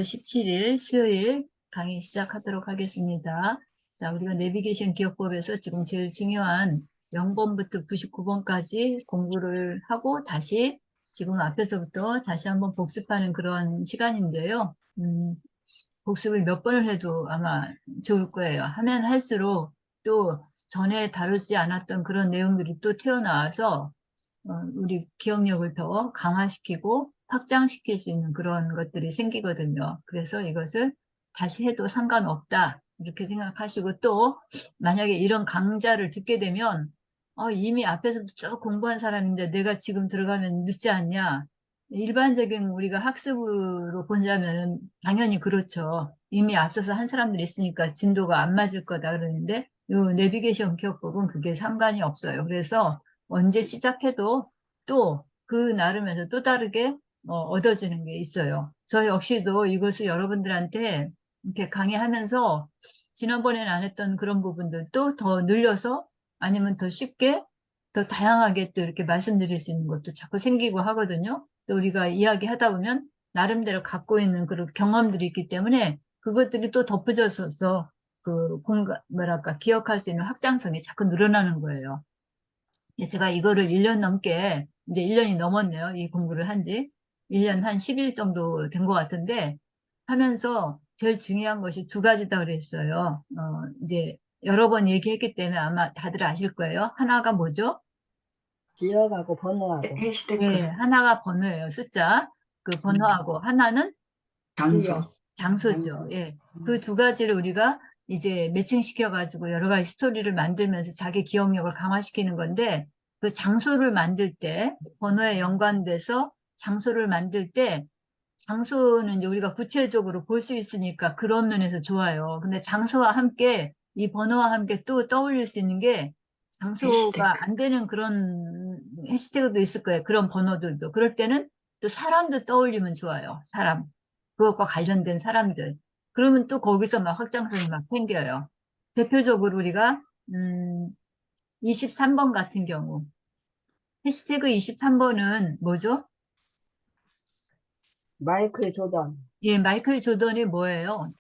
17일 수요일 강의 시작하도록 하겠습니다. 자, 우리가 내비게이션 기억법에서 지금 제일 중요한 0번부터 99번까지 공부를 하고 다시 지금 앞에서부터 다시 한번 복습하는 그런 시간인데요. 복습을 몇 번을 해도 아마 좋을 거예요. 하면 할수록 또 전에 다루지 않았던 그런 내용들이 또 튀어나와서 우리 기억력을 더 강화시키고 확장시킬 수 있는 그런 것들이 생기거든요. 그래서 이것을 다시 해도 상관없다. 이렇게 생각하시고 또 만약에 이런 강좌를 듣게 되면 이미 앞에서부터 쭉 공부한 사람인데 내가 지금 들어가면 늦지 않냐. 일반적인 우리가 학습으로 본다면 당연히 그렇죠. 이미 앞서서 한 사람들이 있으니까 진도가 안 맞을 거다 그러는데 이 내비게이션 기억법은 그게 상관이 없어요. 그래서 언제 시작해도 또 그 나름에서 또 다르게 얻어지는 게 있어요. 저 역시도 이것을 여러분들한테 이렇게 강의하면서 지난번에는 안 했던 그런 부분들도 더 늘려서 아니면 더 쉽게 더 다양하게 또 이렇게 말씀드릴 수 있는 것도 자꾸 생기고 하거든요. 또 우리가 이야기하다 보면 나름대로 갖고 있는 그런 경험들이 있기 때문에 그것들이 또 덧붙여서 그 뭐랄까 기억할 수 있는 확장성이 자꾸 늘어나는 거예요. 제가 이거를 1년 넘게, 이제 1년이 넘었네요. 이 공부를 한 지. 1년 한 10일 정도 된 것 같은데, 하면서 제일 중요한 것이 두 가지다 그랬어요. 이제 여러 번 얘기했기 때문에 아마 다들 아실 거예요. 하나가 뭐죠? 지역하고 번호하고 예, 해시태그 하나가 번호예요. 숫자. 그 음, 번호하고 하나는 장소 장소죠. 장소 예. 그 두 가지를 우리가 이제 매칭시켜가지고 여러 가지 스토리를 만들면서 자기 기억력을 강화시키는 건데, 그 장소를 만들 때, 번호에 연관돼서 장소를 만들 때, 장소는 이제 우리가 구체적으로 볼 수 있으니까 그런 면에서 좋아요. 근데 장소와 함께, 이 번호와 함께 또 떠올릴 수 있는 게 장소가 해시태그 안 되는 그런 해시태그도 있을 거예요. 그런 번호들도. 그럴 때는 또 사람도 떠올리면 좋아요. 사람. 그것과 관련된 사람들. 그러면 또 거기서 막 확장성이 막 생겨요. 대표적으로 우리가, 23번 같은 경우. 해시태그 23번은 뭐죠? 마이클 조던 예, 마이클 조던이 뭐예요?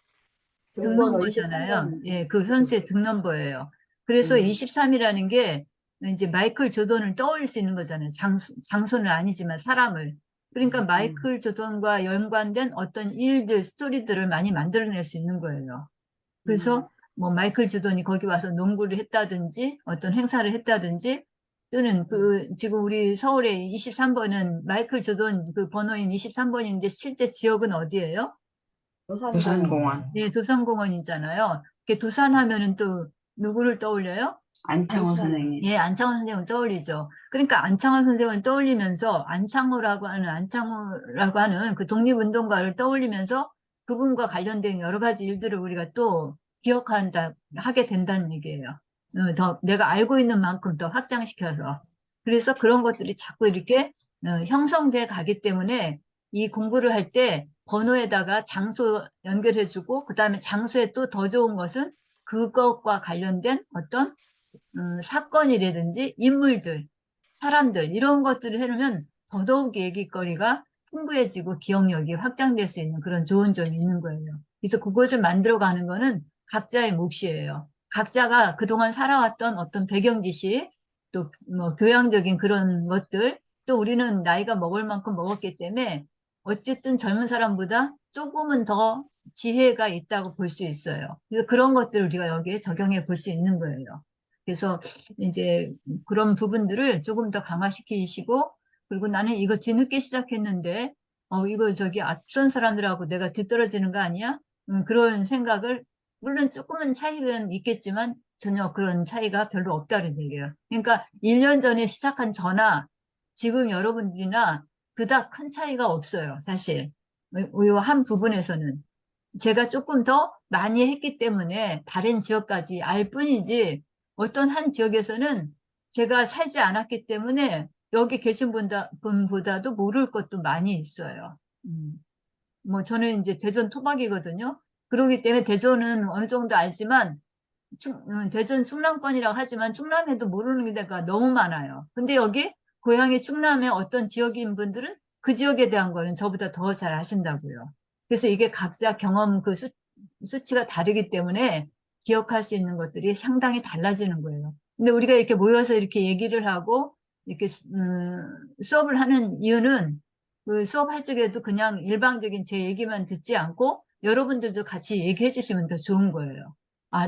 등번호 등넘버잖아요. 23번 예, 그 그죠? 선수의 등넘버예요. 그래서 음, 23이라는 게 이제 마이클 조던을 떠올릴 수 있는 거잖아요. 장소는 아니지만 사람을. 그러니까 음, 마이클 조던과 연관된 어떤 일들, 스토리들을 많이 만들어낼 수 있는 거예요. 음, 그래서 뭐 마이클 조던이 거기 와서 농구를 했다든지 어떤 행사를 했다든지 또는 음. 그 지금 우리 서울의 23번은 마이클 조던 그 번호인 23번인데 실제 지역은 어디예요? 도산공원 네, 도산공원이잖아요. 도산 하면은 또 누구를 떠올려요? 안창호 선생님 예, 안창호 선생을 떠올리죠. 그러니까 안창호 선생을 떠올리면서 안창호라고 하는 그 독립운동가를 떠올리면서 그분과 관련된 여러 가지 일들을 우리가 또 하게 된다는 얘기예요. 더 내가 알고 있는 만큼 더 확장시켜서. 그래서 그런 것들이 자꾸 이렇게 형성돼 가기 때문에 이 공부를 할 때 번호에다가 장소 연결해주고 그다음에 장소에 또 더 좋은 것은 그것과 관련된 어떤 사건이라든지 인물들, 사람들 이런 것들을 해놓으면 더더욱 얘기거리가 풍부해지고 기억력이 확장될 수 있는 그런 좋은 점이 있는 거예요. 그래서 그것을 만들어가는 거는 각자의 몫이에요. 각자가 그동안 살아왔던 어떤 배경 지식, 또 뭐 교양적인 그런 것들, 또 우리는 나이가 먹을 만큼 먹었기 때문에 어쨌든 젊은 사람보다 조금은 더 지혜가 있다고 볼 수 있어요. 그래서 그런 것들을 우리가 여기에 적용해 볼 수 있는 거예요. 그래서 이제 그런 부분들을 조금 더 강화시키시고, 그리고 나는 이거 뒤늦게 시작했는데, 이거 저기 앞선 사람들하고 내가 뒤떨어지는 거 아니야? 그런 생각을, 물론 조금은 차이는 있겠지만, 전혀 그런 차이가 별로 없다는 얘기예요. 그러니까 1년 전에 시작한 저나 지금 여러분들이나 그닥 큰 차이가 없어요, 사실. 이 한 부분에서는. 제가 조금 더 많이 했기 때문에 다른 지역까지 알 뿐이지 어떤 한 지역에서는 제가 살지 않았기 때문에 여기 계신 분보다도 모를 것도 많이 있어요. 뭐 저는 이제 대전 토박이거든요. 그러기 때문에 대전은 어느 정도 알지만 대전 충남권이라고 하지만 충남에도 모르는 데가 너무 많아요. 근데 여기 고향이 충남의 어떤 지역인 분들은 그 지역에 대한 거는 저보다 더 잘 아신다고요. 그래서 이게 각자 경험 수치가 다르기 때문에 기억할 수 있는 것들이 상당히 달라지는 거예요. 근데 우리가 이렇게 모여서 이렇게 얘기를 하고 이렇게 수업을 하는 이유는 그 수업할 적에도 그냥 일방적인 제 얘기만 듣지 않고 여러분들도 같이 얘기해 주시면 더 좋은 거예요. 아,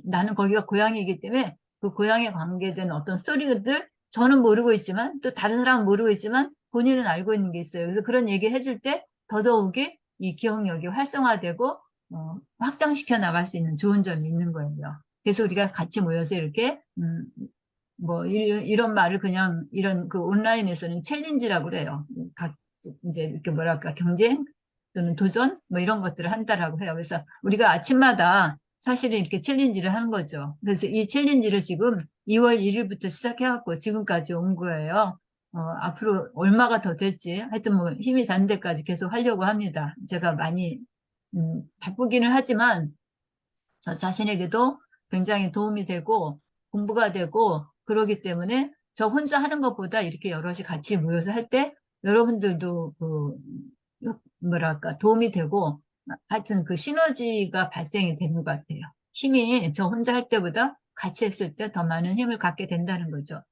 나는 거기가 고향이기 때문에 그 고향에 관계된 어떤 스토리들 저는 모르고 있지만 또 다른 사람은 모르고 있지만 본인은 알고 있는 게 있어요. 그래서 그런 얘기 해줄 때 더더욱이 이 기억력이 활성화되고 확장시켜 나갈 수 있는 좋은 점이 있는 거예요. 그래서 우리가 같이 모여서 이렇게 뭐 이런 말을 그냥 이런 그 온라인에서는 챌린지라고 그래요. 이제 이렇게 뭐랄까 경쟁 또는 도전 뭐 이런 것들을 한다라고 해요. 그래서 우리가 아침마다 사실은 이렇게 챌린지를 하는 거죠. 그래서 이 챌린지를 지금 2월 1일부터 시작해갖고 지금까지 온 거예요. 앞으로 얼마가 더 될지 하여튼 뭐 힘이 닿는 데까지 계속 하려고 합니다. 제가 많이 바쁘기는 하지만 저 자신에게도 굉장히 도움이 되고 공부가 되고 그러기 때문에 저 혼자 하는 것보다 이렇게 여럿이 같이 모여서 할 때 여러분들도 뭐랄까 도움이 되고 하여튼 그 시너지가 발생이 되는 것 같아요. 힘이 저 혼자 할 때보다 같이 했을 때 더 많은 힘을 갖게 된다는 거죠.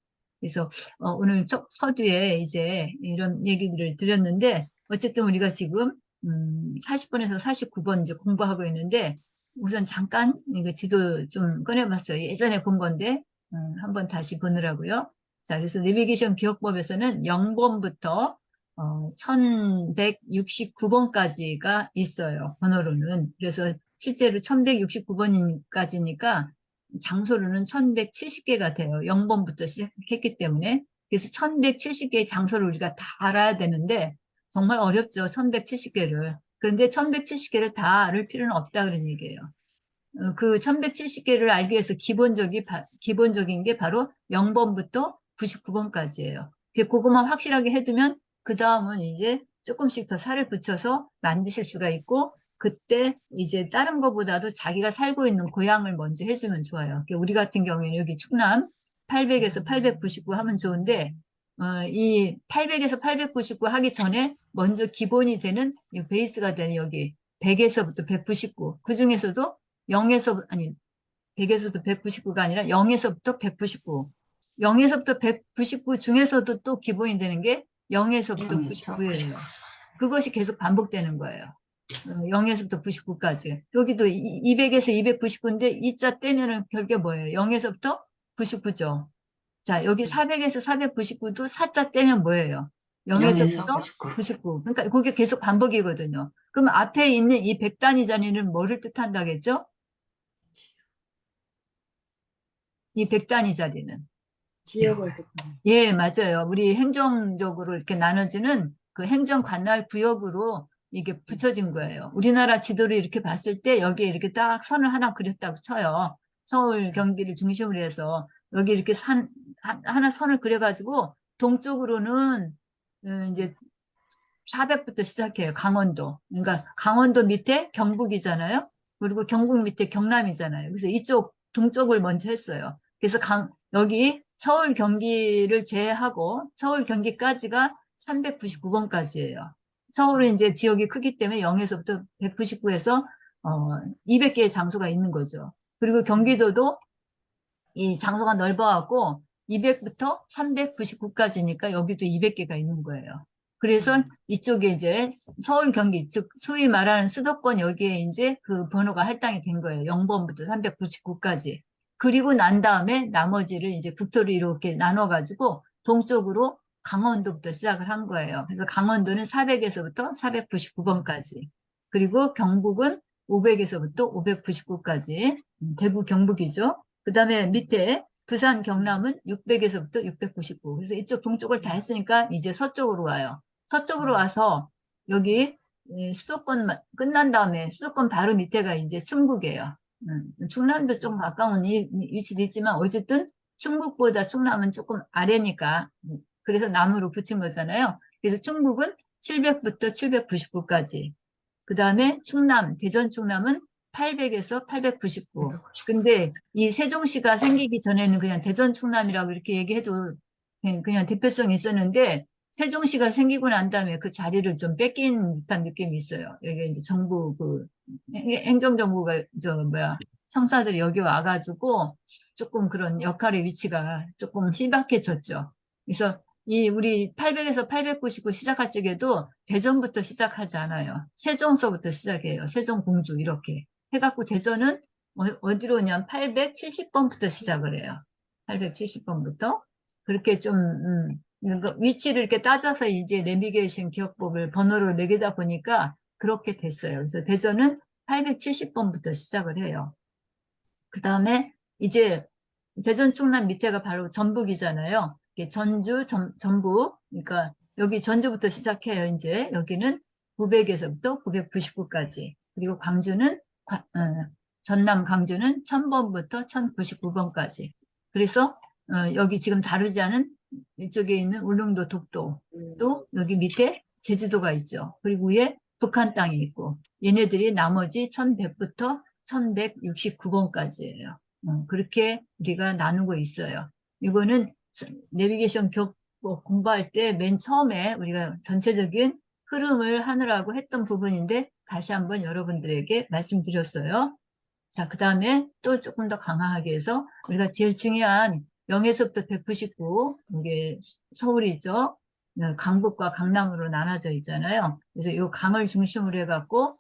그래서 오늘 서두에 이제 이런 얘기들을 드렸는데 어쨌든 우리가 지금 40번에서 49번 이제 공부하고 있는데 우선 잠깐 이거 지도 좀 꺼내봤어요. 예전에 본 건데 한번 다시 보느라고요. 자, 그래서 내비게이션 기억법에서는 0번부터 1169번까지가 있어요. 번호로는. 그래서 실제로 1169번까지니까 장소로는 1170개가 돼요. 0번부터 시작했기 때문에. 그래서 1170개의 장소를 우리가 다 알아야 되는데 정말 어렵죠. 1170개를. 그런데 1170개를 다 알을 필요는 없다 그런 얘기예요. 그 1170개를 알기 위해서 기본적인 게 바로 0번부터 99번까지예요. 그거만 확실하게 해두면 그 다음은 이제 조금씩 더 살을 붙여서 만드실 수가 있고 그때 이제 다른 거보다도 자기가 살고 있는 고향을 먼저 해주면 좋아요. 우리 같은 경우에는 여기 충남 800에서 899 하면 좋은데 이 800에서 899 하기 전에 먼저 기본이 되는 베이스가 되는 여기 100에서부터 199. 그 중에서도 100에서부터 199가 아니라 0에서부터 199. 0에서부터 199 중에서도 또 기본이 되는 게 0에서부터 99예요. 그것이 계속 반복되는 거예요. 0에서부터 99까지. 여기도 200에서 299인데 이 자 떼면은 결계 뭐예요? 0에서부터 99죠. 자, 여기 400에서 499도 4자 떼면 뭐예요? 0에서부터 99. 그러니까 그게 계속 반복이거든요. 그럼 앞에 있는 이 100단위 자리는 뭐를 뜻한다겠죠? 이 100단위 자리는. 지역을 뜻하는. 예, 맞아요. 우리 행정적으로 이렇게 나눠지는 그 행정 관할 구역으로 이게 붙여진 거예요. 우리나라 지도를 이렇게 봤을 때 여기에 이렇게 딱 선을 하나 그렸다고 쳐요. 서울, 경기를 중심으로 해서 여기 이렇게 하나 선을 그려가지고 동쪽으로는 이제 400부터 시작해요. 강원도. 그러니까 강원도 밑에 경북이잖아요. 그리고 경북 밑에 경남이잖아요. 그래서 이쪽 동쪽을 먼저 했어요. 그래서 여기 서울 경기를 제외하고 서울 경기까지가 399번까지예요. 서울은 이제 지역이 크기 때문에 0에서부터 199에서 200개의 장소가 있는 거죠. 그리고 경기도도 이 장소가 넓어갖고 200부터 399까지니까 여기도 200개가 있는 거예요. 그래서 이쪽에 이제 서울, 경기, 즉 소위 말하는 수도권 여기에 이제 그 번호가 할당이 된 거예요. 0번부터 399까지. 그리고 난 다음에 나머지를 이제 국토를 이렇게 나눠가지고 동쪽으로 강원도부터 시작을 한 거예요. 그래서 강원도는 400에서부터 499번까지. 그리고 경북은 500에서부터 599까지. 대구 경북이죠. 그 다음에 밑에 부산 경남은 600에서부터 699. 그래서 이쪽 동쪽을 다 했으니까 이제 서쪽으로 와요. 서쪽으로 와서 여기 수도권 끝난 다음에 수도권 바로 밑에가 이제 충북이에요. 충남도 좀 가까운 위치도 있지만 어쨌든 충북보다 충남은 조금 아래니까 그래서 남으로 붙인 거잖아요. 그래서 충북은 700부터 799까지. 그 다음에 충남, 대전 충남은 800에서 899. 근데 이 세종시가 생기기 전에는 그냥 대전 충남이라고 이렇게 얘기해도 그냥 대표성이 있었는데 세종시가 생기고 난 다음에 그 자리를 좀 뺏긴 듯한 느낌이 있어요. 여기 이제 정부 행정정부가 청사들이 여기 와가지고 조금 그런 역할의 위치가 조금 희박해졌죠. 그래서 우리 800에서 899 시작할 적에도 대전부터 시작하지 않아요. 세종서부터 시작해요. 세종공주 이렇게 해갖고 대전은 어디로 오냐면 870번부터 시작을 해요. 870번부터 그렇게 좀 그러니까 위치를 이렇게 따져서 이제 내비게이션 기억법을 번호를 매기다 보니까 그렇게 됐어요. 그래서 대전은 870번부터 시작을 해요. 그 다음에 이제 대전 충남 밑에가 바로 전북이잖아요. 이게 전주, 전북. 그러니까 여기 전주부터 시작해요. 이제 여기는 900에서부터 999까지. 그리고 광주는 전남 광주는 1000번부터 1099번까지. 그래서 여기 지금 다루지 않은 이쪽에 있는 울릉도, 독도 또 여기 밑에 제주도가 있죠. 그리고 위에 북한 땅이 있고 얘네들이 나머지 1100부터 1169번까지예요. 그렇게 우리가 나누고 있어요. 이거는 내비게이션 공부할 때 맨 처음에 우리가 전체적인 흐름을 하느라고 했던 부분인데 다시 한번 여러분들에게 말씀드렸어요. 자, 그 다음에 또 조금 더 강화하기 위해서 우리가 제일 중요한 0에서부터 199, 이게 서울이죠. 강북과 강남으로 나눠져 있잖아요. 그래서 이 강을 중심으로 해갖고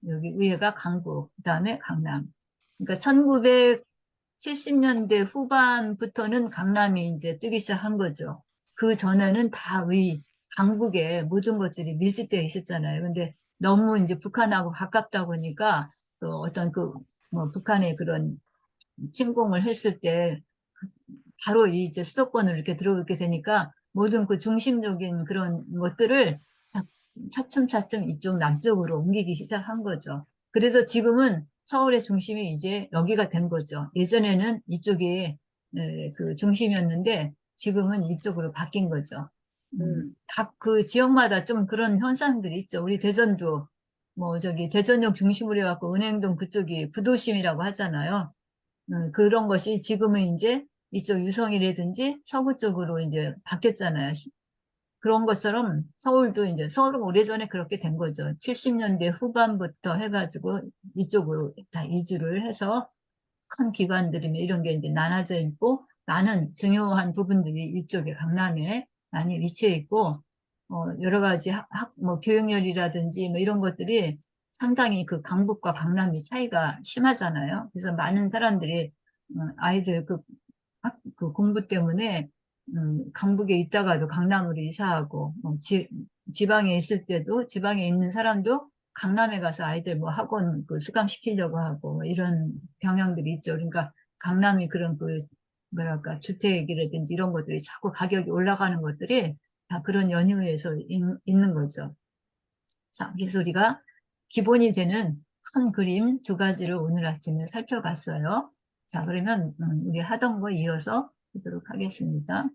여기 위에가 강북, 그 다음에 강남. 그러니까 1970년대 후반부터는 강남이 이제 뜨기 시작한 거죠. 그 전에는 다 강북에 모든 것들이 밀집되어 있었잖아요. 근데 너무 이제 북한하고 가깝다 보니까 또 어떤 뭐 북한의 그런 침공을 했을 때 바로 이제 수도권으로 이렇게 들어오게 되니까 모든 그 중심적인 그런 것들을 차츰차츰 이쪽 남쪽으로 옮기기 시작한 거죠. 그래서 지금은 서울의 중심이 이제 여기가 된 거죠. 예전에는 이쪽이 그 중심이었는데 지금은 이쪽으로 바뀐 거죠. 각 그 지역마다 좀 그런 현상들이 있죠. 우리 대전도 뭐 저기 대전역 중심으로 해갖고 은행동 그쪽이 구도심이라고 하잖아요. 그런 것이 지금은 이제 이쪽 유성이라든지 서구 쪽으로 이제 바뀌었잖아요. 그런 것처럼 서울도 이제 서울은 오래전에 그렇게 된 거죠. 70년대 후반부터 해가지고 이쪽으로 다 이주를 해서 큰 기관들이면 이런 게 이제 나눠져 있고 많은 중요한 부분들이 이쪽에 강남에 많이 위치해 있고 여러 가지 뭐 교육열이라든지 뭐 이런 것들이 상당히 그 강북과 강남이 차이가 심하잖아요. 그래서 많은 사람들이 아이들 그 공부 때문에 강북에 있다가도 강남으로 이사하고 지방에 있을 때도 지방에 있는 사람도 강남에 가서 아이들 뭐 학원 그 수강시키려고 하고 뭐 이런 경향들이 있죠. 그러니까 강남이 그런 뭐랄까 주택이라든지 이런 것들이 자꾸 가격이 올라가는 것들이 다 그런 연유에서 있는 거죠. 자, 그래서 우리가 기본이 되는 큰 그림 두 가지를 오늘 아침에 살펴봤어요. 자, 그러면 우리 하던 거 이어서 보도록 하겠습니다.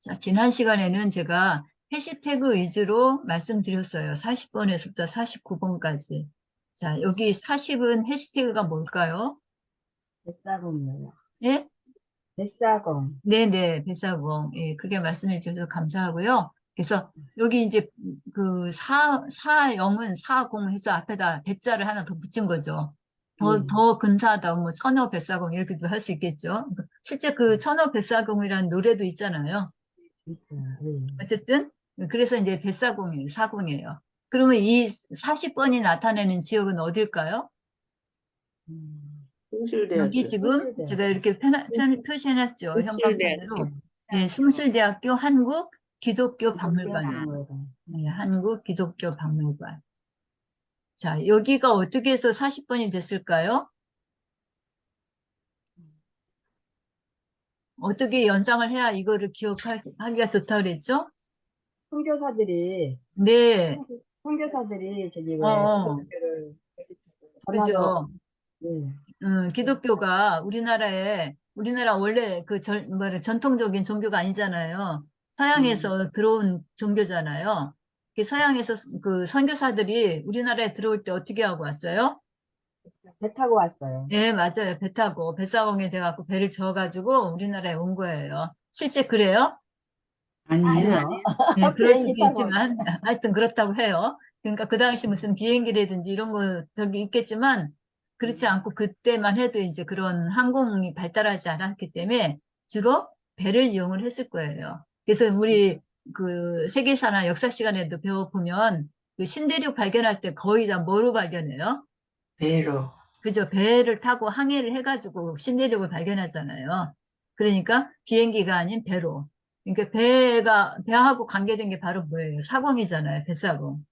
자, 지난 시간에는 제가 해시태그 위주로 말씀드렸어요. 40번에서부터 49번까지. 자, 여기 40은 해시태그가 뭘까요? 뱃사공이에요. 예? 뱃사공. 네네, 뱃사공. 예, 그게 말씀해 주셔서 감사하고요. 그래서 여기 이제 그 4영은 40 해서 앞에다 배자를 하나 더 붙인 거죠. 더 근사하다, 뭐 천어 뱃사공 이렇게도 할 수 있겠죠. 실제 그 천어 뱃사공이라는 노래도 있잖아요. 있어요. 어쨌든 그래서 이제 뱃사공이에요. 사공이에요. 그러면 이 40번이 나타내는 지역은 어딜까요? 여기 숭실대학교. 지금 숭실대학교. 제가 이렇게 표시해놨죠. 숭실대학교. 형광펜으로. 네, 숭실대학교 한국 기독교 기독교 박물관이에요. 박물관. 네, 한국 기독교 박물관. 자, 여기가 어떻게 해서 40번이 됐을까요? 어떻게 연상을 해야 이거를 기억하기가 좋다 그랬죠? 선교사들이 네, 선교사들이 저기 어, 왜 어, 기독교를 전하러. 그죠. 예. 기독교가 우리나라 원래 전통적인 종교가 아니잖아요. 음. 서양에서 들어온 종교잖아요. 서양에서 그 선교사들이 우리나라에 들어올 때 어떻게 하고 왔어요? 배 타고 왔어요. 예, 맞아요. 배 타고 뱃사공이 돼갖고 배를 저어가지고 우리나라에 온 거예요. 실제 그래요? 아니요. 아니요. 네, 그럴 수도 비행기 타고 있지만 하여튼 그렇다고 해요. 그러니까 그 당시 무슨 비행기라든지 이런 거 저기 있겠지만 그렇지 않고 그때만 해도 이제 그런 항공이 발달하지 않았기 때문에 주로 배를 이용을 했을 거예요. 그래서 우리 그 세계사나 역사 시간에도 배워보면 그 신대륙 발견할 때 거의 다 뭐로 발견해요? 배로. 그죠? 배를 타고 항해를 해가지고 신대륙을 발견하잖아요. 그러니까 비행기가 아닌 배로. 그러니까 배하고 관계된 게 바로 뭐예요? 사공이잖아요. 뱃사공.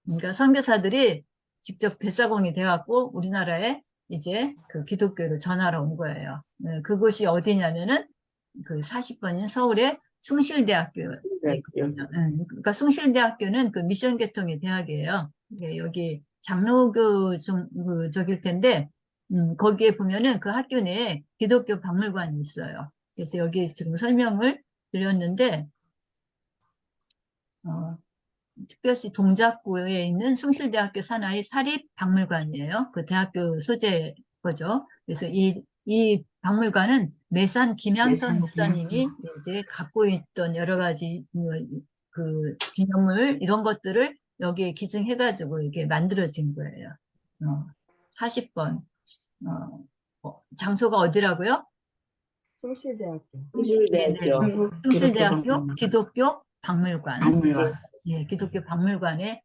그러니까 선교사들이 직접 뱃사공이 돼갖고 우리나라에 이제 그 기독교를 전하러 온 거예요. 네, 그곳이 어디냐면은 그 40번인 서울의 숭실대학교에 있거든요. 그러니까 숭실대학교는 그 미션 계통의 대학이에요. 네, 여기 장로교 그 저길 텐데, 거기에 보면은 그 학교 내에 기독교 박물관이 있어요. 그래서 여기 지금 설명을 드렸는데, 어, 특별시 동작구에 있는 숭실대학교 산하의 사립박물관이에요. 그 대학교 소재 거죠. 그래서 이 박물관은 매산 김양선 매산 목사님이 이제 갖고 있던 여러 가지 그 기념물 이런 것들을 여기에 기증해가지고 이게 만들어진 거예요. 40번. 장소가 어디라고요? 숭실대학교. 네네. 한국 기독교 숭실대학교 박물관. 기독교 박물관. 박물관. 예, 기독교 박물관에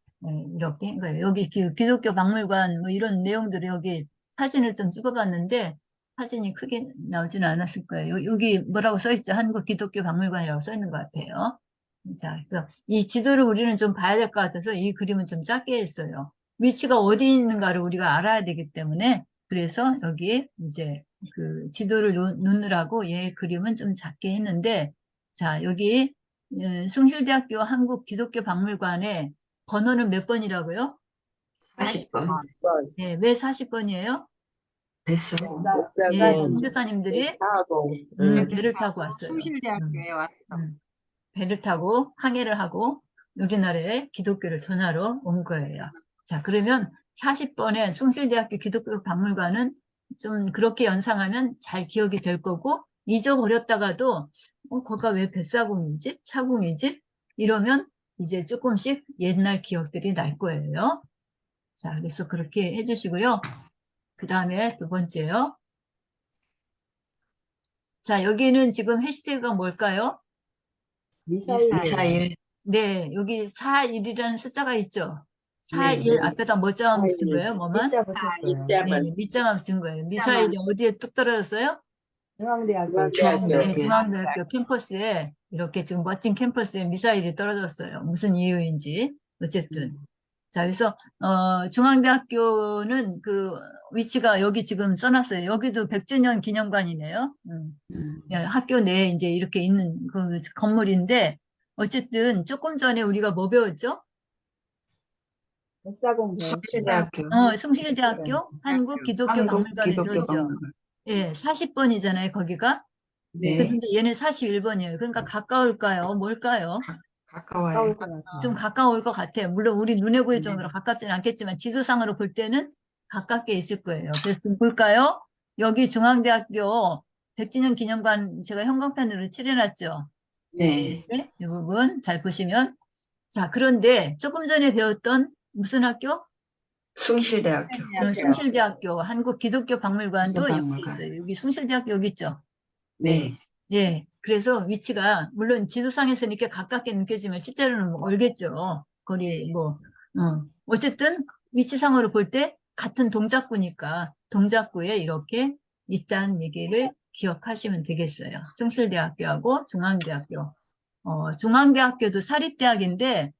이렇게 한 거예요. 여기 기독교 박물관 뭐 이런 내용들을 여기 사진을 좀 찍어봤는데 사진이 크게 나오지는 않았을 거예요. 여기 뭐라고 써 있죠? 한국 기독교 박물관이라고 써 있는 것 같아요. 자, 그래서 이 지도를 우리는 좀 봐야 될 것 같아서 이 그림은 좀 작게 했어요. 위치가 어디 있는가를 우리가 알아야 되기 때문에 그래서 여기 이제 그 지도를 놓느라고 얘 그림은 좀 작게 했는데 자, 여기 숭실대학교 한국 기독교 박물관의 번호는 몇 번이라고요? 40번. 네, 왜 40번이에요? 뱃속. 예, 선교사님들이 배를 타고 왔어요. 숭실대학교에 왔어. 배를 타고 항해를 하고 우리나라에 기독교를 전하러 온 거예요. 자, 그러면 40번의 숭실대학교 기독교 박물관은 좀 그렇게 연상하면 잘 기억이 될 거고 잊어버렸다가도 거기가 왜 뱃사공이지? 사공이지? 이러면 이제 조금씩 옛날 기억들이 날 거예요. 자, 그래서 그렇게 해주시고요. 그 다음에 두 번째요. 자, 여기는 지금 해시태그가 뭘까요? 미사일. 미사일. 네, 여기 41이라는 숫자가 있죠. 41 네. 앞에다 뭐자만 붙인 거예요? 뭐만? 밑자 붙였어요. 네, 밑자만 붙인 거예요. 미사일이 어디에 뚝 떨어졌어요? 중앙대학교. 네, 중앙대학교 캠퍼스에 이렇게 지금 멋진 캠퍼스에 미사일이 떨어졌어요. 무슨 이유인지 어쨌든. 자, 그래서 중앙대학교는 그 위치가 여기 지금 써놨어요. 여기도 100주년 기념관이네요. 학교 내에 이제 이렇게 있는 그 건물인데 어쨌든 조금 전에 우리가 뭐 배웠죠? 뱃사공 배웠어요. 숭실대학교. 숭실대학교 한국 기독교 한국 박물관에 기독교 배웠죠. 박물관. 예, 40번이잖아요, 거기가. 네. 그런데 얘는 41번이에요. 그러니까 가까울까요? 뭘까요? 가까워요. 가까울 것 같아요. 좀 가까울 것 같아요. 물론 우리 눈에 보일 정도로 가깝지는 않겠지만 지도상으로 볼 때는 가깝게 있을 거예요. 그래서 좀 볼까요? 여기 중앙대학교 100주년 기념관 제가 형광펜으로 칠해놨죠. 네. 네, 이 부분 잘 보시면. 자, 그런데 조금 전에 배웠던 무슨 학교? 숭실대학교. 숭실대학교 한국 기독교 박물관도 여기 박물관. 있어요. 여기 숭실대학교 여기 있죠. 네. 예, 그래서 위치가 물론 지도상에서는 이렇게 가깝게 느껴지면 실제로는 뭐 멀겠죠. 거리 뭐 어쨌든 위치상으로 볼 때 같은 동작구니까 동작구에 이렇게 있다는 얘기를 기억하시면 되겠어요. 숭실대학교하고 중앙대학교. 중앙대학교도 사립대학인데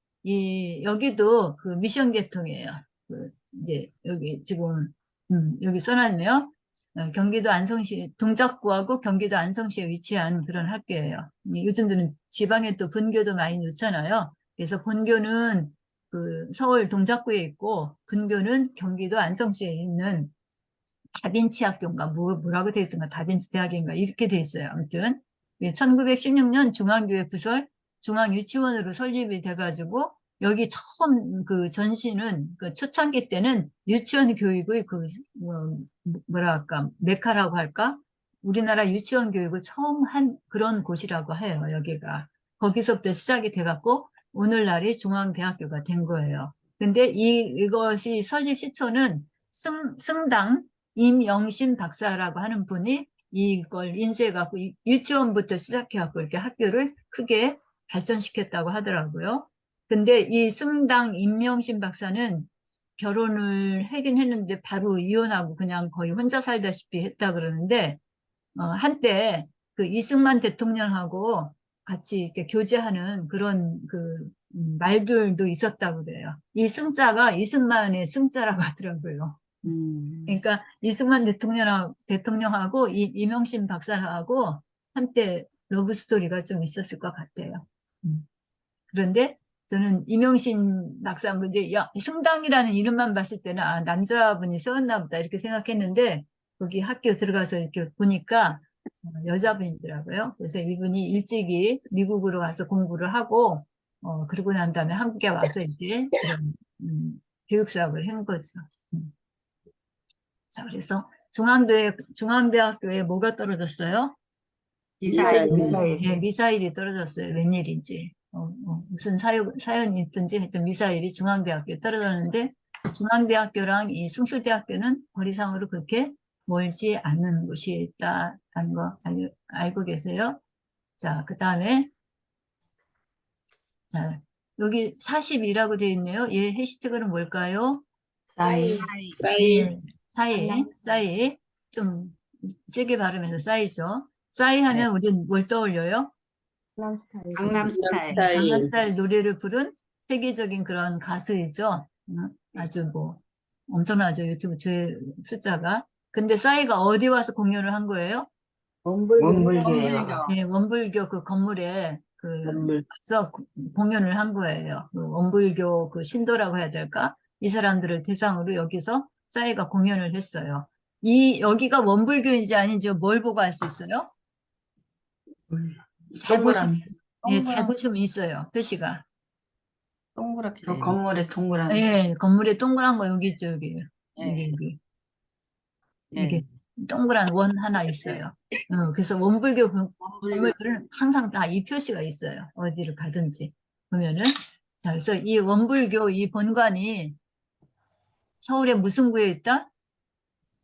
여기도 그 미션 계통이에요. 그 이제 여기 지금 여기 써놨네요. 경기도 안성시 동작구하고 경기도 안성시에 위치한 그런 학교예요. 요즘 들은 지방에 또 분교도 많이 넣잖아요. 그래서 본교는 그 서울 동작구에 있고 분교는 경기도 안성시에 있는 다빈치 학교인가 뭐라고 되어 있던가 다빈치 대학인가 이렇게 돼 있어요. 아무튼 1916년 중앙교회 부설 중앙유치원으로 설립이 돼가지고 여기 처음 그 전시는 그 초창기 때는 유치원 교육의 그 뭐랄까 메카라고 할까? 우리나라 유치원 교육을 처음 한 그런 곳이라고 해요. 여기가 거기서부터 시작이 돼갖고 오늘날이 중앙대학교가 된 거예요. 근데 이것이 설립 시초는 승당 임영신 박사라고 하는 분이 이걸 인수해갖고 유치원부터 시작해갖고 이렇게 학교를 크게 발전시켰다고 하더라고요. 근데 이 승당 임명신 박사는 결혼을 하긴 했는데 바로 이혼하고 그냥 거의 혼자 살다시피 했다 그러는데 한때 그 이승만 대통령하고 같이 이렇게 교제하는 그런 그 말들도 있었다고 그래요. 이 승자가 이승만의 승자라고 하더라고요. 그러니까 이승만 대통령하고 이 이명신 박사하고 한때 러브 스토리가 좀 있었을 것 같아요. 그런데 저는 이명신 박사 이제 승당이라는 이름만 봤을 때는 아 남자분이 세웠나 보다 이렇게 생각했는데 거기 학교 들어가서 이렇게 보니까 여자분이더라고요. 그래서 이분이 일찍이 미국으로 가서 공부를 하고 그러고 난 다음에 한국에 와서 이제 그런 교육 사업을 한 거죠. 자, 그래서 중앙대학교에 뭐가 떨어졌어요? 미사일. 미사일. 예, 미사일이 떨어졌어요. 웬일인지. 무슨 사연이 있든지 하여튼 미사일이 중앙대학교에 떨어졌는데 중앙대학교랑 이 숭실대학교는 거리상으로 그렇게 멀지 않는 곳이 있다는 거 알고 계세요? 자, 그 다음에 자, 여기 42라고 되어 있네요. 얘 해시태그는 뭘까요? 사이. 네, 싸이. 좀 세게 발음해서 싸이죠. 싸이 하면 우리는 뭘 떠올려요? 강남 스타일. 강남 스타일. 강남스타일 노래를 부른 세계적인 그런 가수이죠. 아주 뭐 엄청나죠. 유튜브 조회 숫자가. 근데 싸이가 어디 와서 공연을 한 거예요? 원불교예요. 네, 원불교 그 건물에 그서 공연을 한 거예요. 그 원불교 그 신도라고 해야 될까? 이 사람들을 대상으로 여기서 싸이가 공연을 했어요. 여기가 원불교인지 아닌지 뭘 보고 알 수 있어요? 잘 보시면, 예, 잘 보시면 있어요. 표시가. 동그랗게 저 돼 있는. 건물에 동그란. 예, 건물에 동그란 거 여기 있죠, 여기. 예. 여기. 예. 이게 동그란 원 하나 있어요. 그래서 원불교 원불교. 건물들은 항상 다 이 표시가 있어요. 어디를 가든지. 보면은. 자, 그래서 이 원불교 이 본관이 서울의 무슨 구에 있다?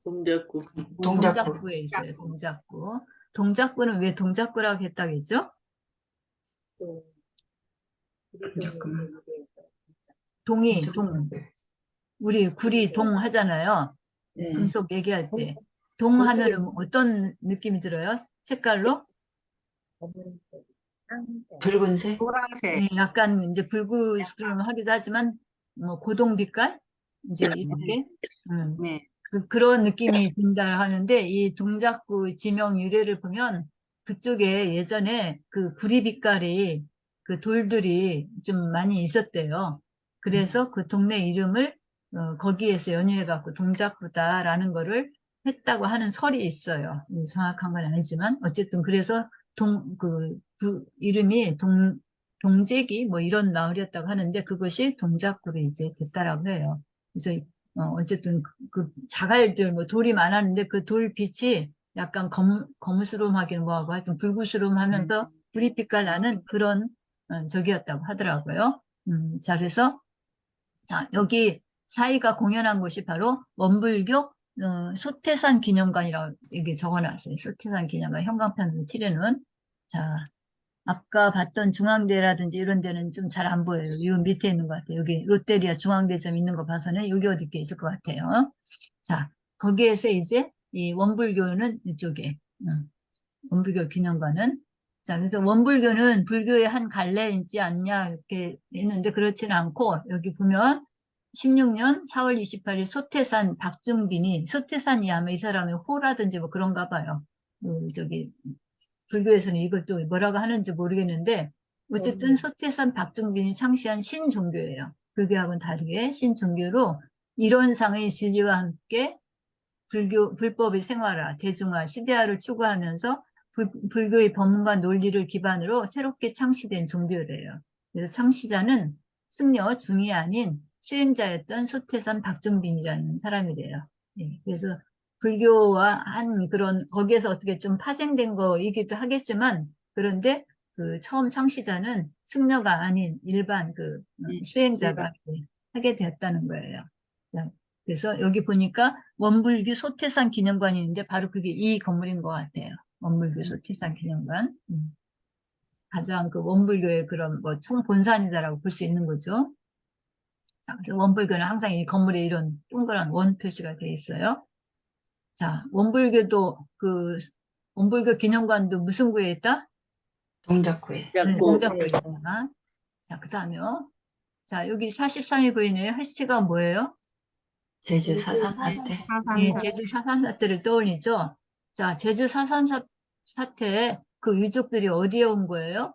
동작구. 동작구에 있어요. 동작구. 동작구는 왜 동작구라고 했다겠죠? 동이, 우리 구리 동 하잖아요. 네. 금속 얘기할 때. 동 하면은 어떤 느낌이 들어요? 색깔로? 붉은색. 노란색. 예, 약간 이제 불구스름하기도 하지만 뭐 고동 빛깔 이제 이렇게 네. 그런 느낌이 든다 하는데 이 동작구 지명 유래를 보면 그쪽에 예전에 그 구리 빛깔이 그 돌들이 좀 많이 있었대요. 그래서 그 동네 이름을 거기에서 연유해 갖고 동작구다라는 거를 했다고 하는 설이 있어요. 정확한 건 아니지만 어쨌든 그래서 이름이 동재기 뭐 이런 마을이었다고 하는데 그것이 동작구로 이제 됐다라고 해요. 그래서 어쨌든 그 자갈들 뭐 돌이 많았는데 그 돌 빛이 약간 거무스름하기는 뭐하고 하여튼 불구스름하면서 구릿빛깔 나는 그런 적이었다고 하더라고요. 자 그래서 자 여기 사이가 공연한 곳이 바로 원불교 소태산 기념관이라고 이게 적어놨어요. 소태산 기념관 형광펜으로 칠해놓은 자 아까 봤던 중앙대라든지 이런 데는 좀 잘 안 보여요. 이 밑에 있는 것 같아요. 여기 롯데리아 중앙대점 있는 거 봐서는 여기 어디 게 있을 것 같아요. 자, 거기에서 이제 이 원불교는 이쪽에, 원불교 기념관은. 자, 그래서 원불교는 불교의 한 갈래인지 않냐 이렇게 했는데 그렇지는 않고 여기 보면 16년 4월 28일 소태산 박중빈이 소태산이 아마 이 사람의 호라든지 뭐 그런가 봐요. 저기 불교에서는 이걸 또 뭐라고 하는지 모르겠는데 어쨌든 소태산 박중빈이 창시한 신종교예요. 불교하고는 다르게 신종교로 이론상의 진리와 함께 불법의 생활화, 대중화, 시대화를 추구하면서 불교의 법문과 논리를 기반으로 새롭게 창시된 종교래요. 그래서 창시자는 승려 중이 아닌 수행자였던 소태산 박종빈이라는 사람이래요. 예, 그래서 불교와 한 그런 거기에서 어떻게 좀 파생된 거이기도 하겠지만 그런데 그 처음 창시자는 승려가 아닌 일반 그 수행자가 하게 되었다는 거예요. 그래서 여기 보니까 원불교 소태산 기념관이 있는데 바로 그게 이 건물인 것 같아요. 원불교 소태산 기념관. 가장 그 원불교의 그런 뭐 총본산이다라고 볼 수 있는 거죠. 자, 그래서 원불교는 항상 이 건물에 이런 동그란 원 표시가 되어 있어요. 자, 원불교도 그 원불교 기념관도 무슨 구에 있다? 동작구에. 네, 고 동작구에 있다. 자, 그 다음에요. 자, 여기 43이 보이네요. 해시태그가 뭐예요? 제주 4.3 사태. 예, 제주 4.3 사태를 떠올리죠. 자, 제주 4.3 사태에 그 유족들이 어디에 온 거예요?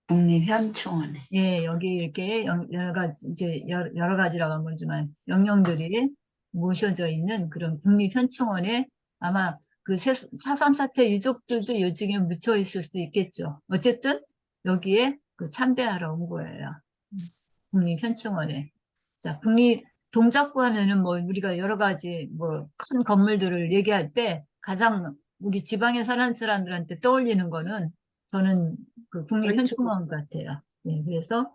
국립현충원에. 예, 여기 이렇게 여러 가지, 이제 여러 가지라고 하면 모르지만 영령들이 모셔져 있는 그런 국립현충원에 아마 그 4.3 사태 유족들도 요즘에 묻혀 있을 수도 있겠죠. 어쨌든 여기에 그 참배하러 온 거예요. 국립현충원에. 자, 동작구 하면은 뭐 우리가 여러 가지 뭐 큰 건물들을 얘기할 때 가장 우리 지방에 사는 사람들한테 떠올리는 거는 저는 그 국립현충원 같아요. 네, 그래서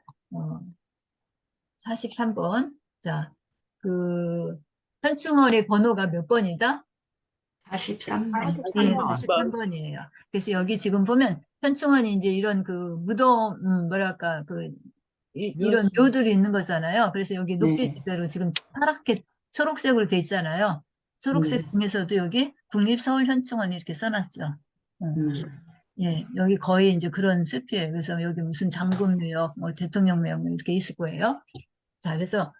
43번. 자, 그 현충원의 번호가 몇 번이다? 43번. 네, 43번. 43번이에요. 그래서 여기 지금 보면 현충원이 이제 이런 그 무덤, 뭐랄까, 이런 묘들이 있는 거잖아요. 그래서 여기 네. 녹지지대로 지금 파랗게 초록색으로 돼 있잖아요. 초록색 중에서도 여기 국립서울현충원 이렇게 써놨죠. 예, 여기 거의 이제 그런 숲이에요. 그래서 여기 무슨 장군묘역, 뭐 대통령묘역 이렇게 있을 거예요. 자, 그래서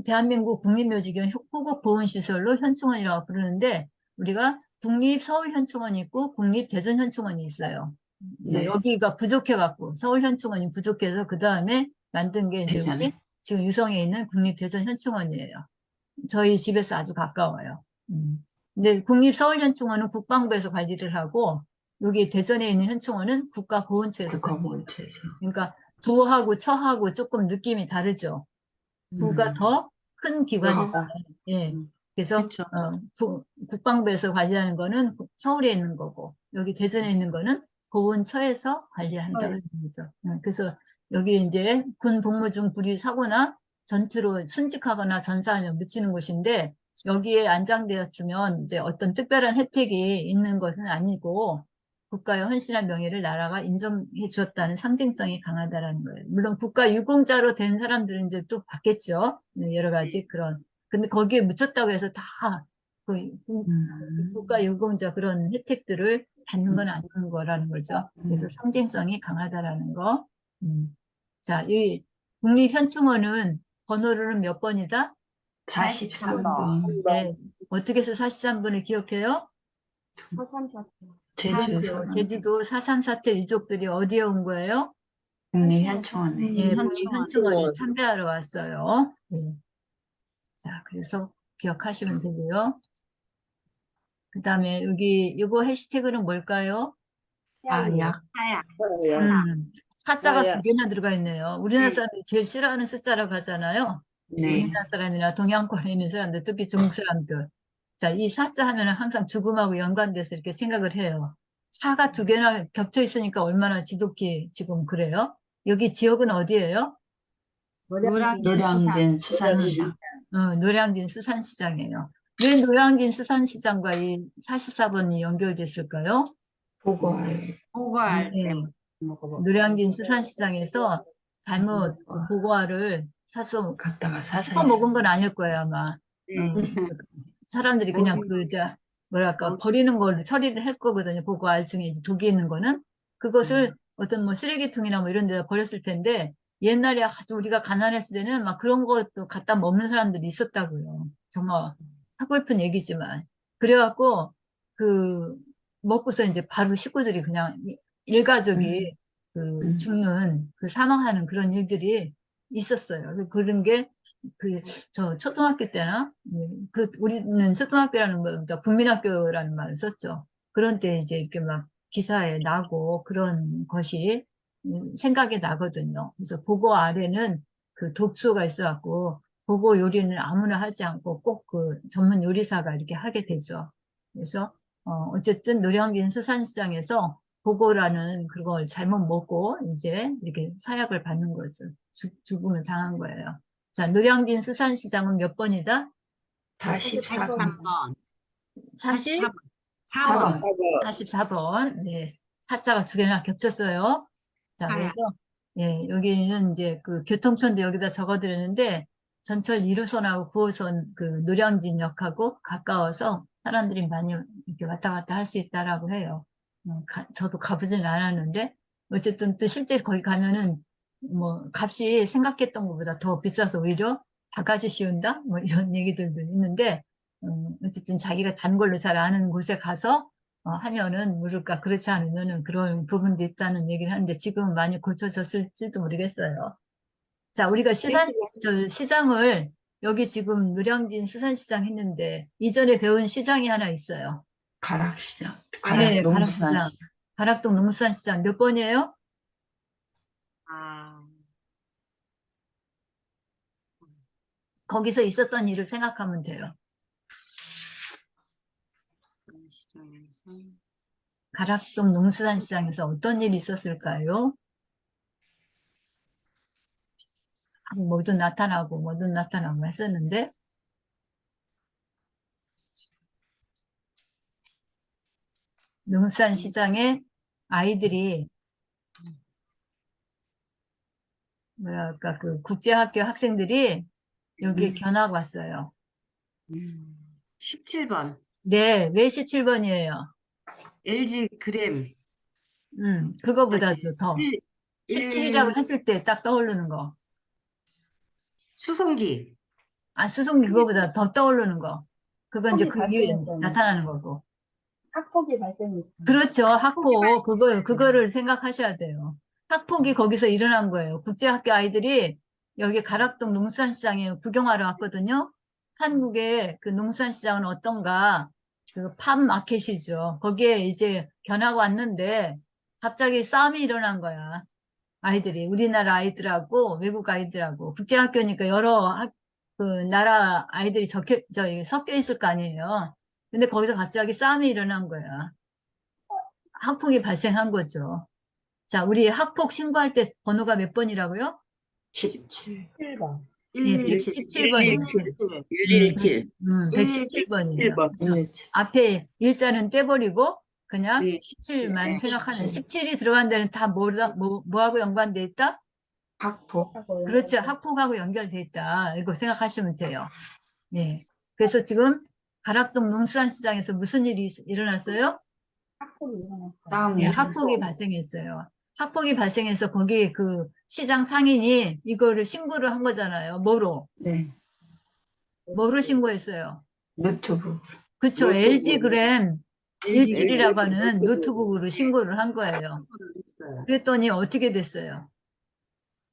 대한민국 국립묘지경 호국보훈시설로 현충원이라고 부르는데 우리가 국립서울현충원이 있고 국립대전현충원이 있어요. 이제 네. 여기가 부족해갖고 서울현충원이 부족해서 그 다음에 만든 게 이제 우리 대전에. 지금 유성에 있는 국립대전현충원이에요. 저희 집에서 아주 가까워요. 근데 국립서울현충원은 국방부에서 관리를 하고 여기 대전에 있는 현충원은 국가보훈처에서 국가보훈처에서. 그러니까 부하고 처하고 조금 느낌이 다르죠. 부가 더 큰 기관이죠. 예. 그래서 그쵸. 국방부에서 관리하는 거는 서울에 있는 거고 여기 대전에 있는 거는 보훈처에서 관리한다고 하는 거죠. 그래서 여기 이제 군 복무 중 불의 사고나 전투로 순직하거나 전사하며 묻히는 곳인데 여기에 안장되었으면 이제 어떤 특별한 혜택이 있는 것은 아니고 국가의 헌신한 명예를 나라가 인정해 주었다는 상징성이 강하다라는 거예요. 물론 국가 유공자로 된 사람들은 이제 또 받겠죠. 여러 가지 그런. 근데 거기에 묻혔다고 해서 다 그 국가 유공자 그런 혜택들을 받는 건 아닌 거라는 거죠. 그래서 상징성이 강하다라는 거. 자, 이 국립현충원은 번호로는 몇 번이다? 43번. 네. 어떻게 해서 43번을 기억해요? 4.3 사태. 제주 그렇죠. 제주도 4.3 사태 유족들이 어디에 온 거예요? 국립현충원에. 예, 현충원. 국립현충원에 참배하러 왔어요. 예. 자, 그래서 기억하시면 되고요. 그 다음에 여기 이거 해시태그는 뭘까요? 아약. 하야. 사자가 아, 예. 2개나 들어가 있네요. 우리나라 네. 사람들이 제일 싫어하는 숫자라고 하잖아요. 네. 우리나라 사람이나 동양권에 있는 사람들, 특히 중국 사람들. 자, 이 사자 하면은 항상 죽음하고 연관돼서 이렇게 생각을 해요. 사가 2개나 겹쳐 있으니까 얼마나 지독히 지금 그래요? 여기 지역은 어디예요? 노량진 수산시장. 노량진 수산시장이에요. 왜 노량진 수산시장과 이 44번이 연결됐을까요? 보고할. 보고할 네. 때. 노량진 수산시장에서 잘못 그 보고알을 사서 갔다가 사서 먹은 건 아닐 거예요, 아마. 네. 사람들이 그냥 뭐랄까, 먹- 버리는 걸로 처리를 할 거거든요. 보고알 중에 이제 독이 있는 거는. 그것을 어떤 뭐 쓰레기통이나 뭐 이런 데다 버렸을 텐데, 옛날에 아주 우리가 가난했을 때는 막 그런 것도 갖다 먹는 사람들이 있었다고요. 정말 서글픈 얘기지만. 그래갖고, 그, 먹고서 이제 바로 식구들이 그냥 일가족이 죽는, 사망하는 그런 일들이 있었어요. 그런 게, 저 초등학교 때나, 우리는 초등학교라는 것보다 국민학교라는 말을 썼죠. 그런 때 이제 이렇게 막 기사에 나고 그런 것이 생각이 나거든요. 그래서 보고 아래는 그 독소가 있어갖고 그거 요리는 아무나 하지 않고 꼭 그 전문 요리사가 이렇게 하게 되죠. 그래서 어쨌든 노량진 수산시장에서 보고라는 그걸 잘못 먹고 이제 이렇게 사약을 받는 거죠. 죽음을 당한 거예요. 자, 노량진 수산시장은 몇 번이다? 44번. 43번. 40? 4번. 44번. 네. 사자가 두 개나 겹쳤어요. 자, 사야. 그래서, 예, 여기는 이제 그 교통편도 여기다 적어드렸는데, 전철 1호선하고 9호선 그 노량진역하고 가까워서 사람들이 많이 이렇게 왔다 갔다 할 수 있다라고 해요. 저도 가보진 않았는데, 어쨌든 또 실제 거기 가면은 뭐 값이 생각했던 것보다 더 비싸서 오히려 바가지 씌운다? 뭐 이런 얘기들도 있는데, 어쨌든 자기가 단 걸로 잘 아는 곳에 가서 하면은 모를까 그렇지 않으면은 그런 부분도 있다는 얘기를 하는데 지금은 많이 고쳐졌을지도 모르겠어요. 자, 우리가 시장을 여기 지금 노량진 수산시장 했는데 이전에 배운 시장이 하나 있어요. 가락시장. 네, 가락농수산 가락시장. 가락동 농수산시장 몇 번이에요? 아, 거기서 있었던 일을 생각하면 돼요. 시장에서 가락동 농수산시장에서 어떤 일이 있었을까요? 뭐든 나타나고 했었는데 농수산시장에 아이들이 뭐랄까 그 국제학교 학생들이 여기 견학 왔어요. 17번. 네, 왜 17번이에요? LG 그램. 그거보다도 더. 17이라고 1 했을 때 딱 떠오르는 거. 수송기. 아, 수송기 그거보다 더 떠오르는 거. 그건 이제 그 학폭이 이후에 발생했잖아요. 나타나는 거고. 학폭이 발생했어요. 그렇죠. 학폭. 그거를 생각하셔야 돼요. 학폭이 거기서 일어난 거예요. 국제학교 아이들이 여기 가락동 농수산시장에 구경하러 왔거든요. 한국의 그 농수산시장은 어떤가? 그 팜마켓이죠. 거기에 이제 견학 왔는데 갑자기 싸움이 일어난 거야. 아이들이. 우리나라 아이들하고 외국 아이들하고. 국제학교니까 그 나라 아이들이 섞여 있을 거 아니에요. 근데 거기서 갑자기 싸움이 일어난 거야. 학폭이 발생한 거죠. 자, 우리 학폭 신고할 때 번호가 몇 번이라고요? 17. 7번. 예, 117. 117번이에요. 117. 117번이에요. 117. 앞에 일자는 떼버리고 그냥 네, 17만 네, 생각하는 17. 17이 들어간 데는 다 뭐하고 연관돼 있다? 학폭. 그렇죠. 학폭하고 연결돼 있다. 이거 생각하시면 돼요. 예. 그래서 지금 가락동 농수산시장에서 무슨 일이 일어났어요? 학폭이 일어났어요. 싸움이 예, 일어났어요. 학폭이 발생했어요. 학폭이 발생해서 거기 그 시장 상인이 이거를 신고를 한 거잖아요. 뭐로? 네. 뭐로 신고했어요? 노트북. 그쵸. 노트북. LG그램 LG 17이라고 그램 하는 노트북으로 신고를 한 거예요. 했어요. 그랬더니 어떻게 됐어요?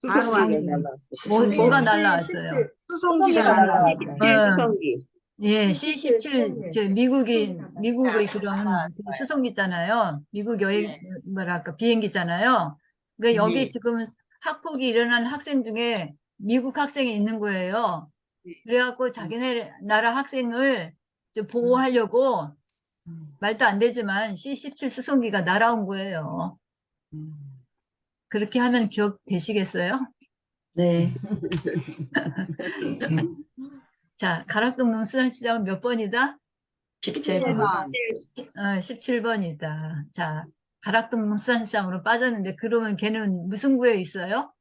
바로 수송기. 뭐가 수송기. 날라왔어요? 수송기가 날라왔어요. 수송기. 예, C17 C17, 수송기. 미국의 그런 날라왔어요. 수송기잖아요. 미국 네. 뭐랄까, 비행기잖아요. 그러니까 여기 네. 지금 학폭이 일어난 학생 중에 미국 학생이 있는 거예요. 네. 그래갖고 자기네 나라 학생을 좀 보호하려고 말도 안 되지만 C17 수송기가 날아온 거예요. 그렇게 하면 기억되시겠어요? 네. 자, 가락동 농수산시장은 몇 번이다? 17번. 17번이다. 자, 가락동 농수산시장으로 빠졌는데 그러면 걔는 무슨 구에 있어요?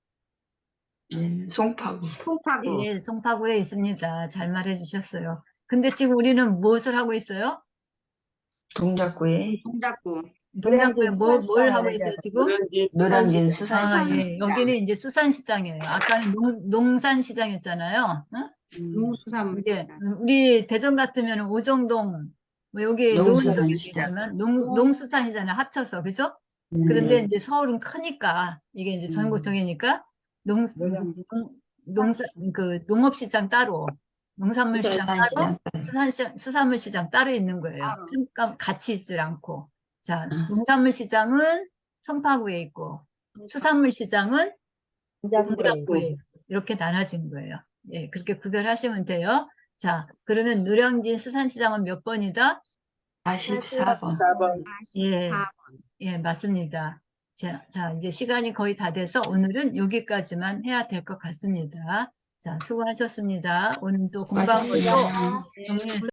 네. 송파구. 송파구. 예, 송파구에 있습니다. 잘 말해 주셨어요. 근데 지금 우리는 무엇을 하고 있어요? 동작구에 동작구. 동작구에 노량진 뭘 수산시장을 하고 있어요, 지금? 노량진 아, 수산시장. 예, 여기는 이제 수산시장이에요. 아까는 농산시장이었잖아요. 응? 농수산 이제 시장. 우리 대전 같으면 오정동, 뭐 여기 농수산시장. 농수산시장, 농수산이잖아요. 합쳐서, 그죠? 그런데 이제 서울은 크니까, 이게 이제 전국적이니까, 노량진. 농업시장 따로, 농산물시장 따로, 수산시장. 수산물시장 따로 있는 거예요. 따로. 그러니까 같이 있질 않고. 자, 음. 농산물시장은 송파구에 있고, 수산물시장은 동작구에 동작구에 있고. 이렇게 나눠진 거예요. 예, 그렇게 구별하시면 돼요. 자, 그러면 노량진 수산시장은 몇 번이다? 44번. 예, 44번. 예, 맞습니다. 자, 이제 시간이 거의 다 돼서 오늘은 여기까지만 해야 될 것 같습니다. 자, 수고하셨습니다. 오늘 또 공부한 수고하셨습니다. 것도 정리해서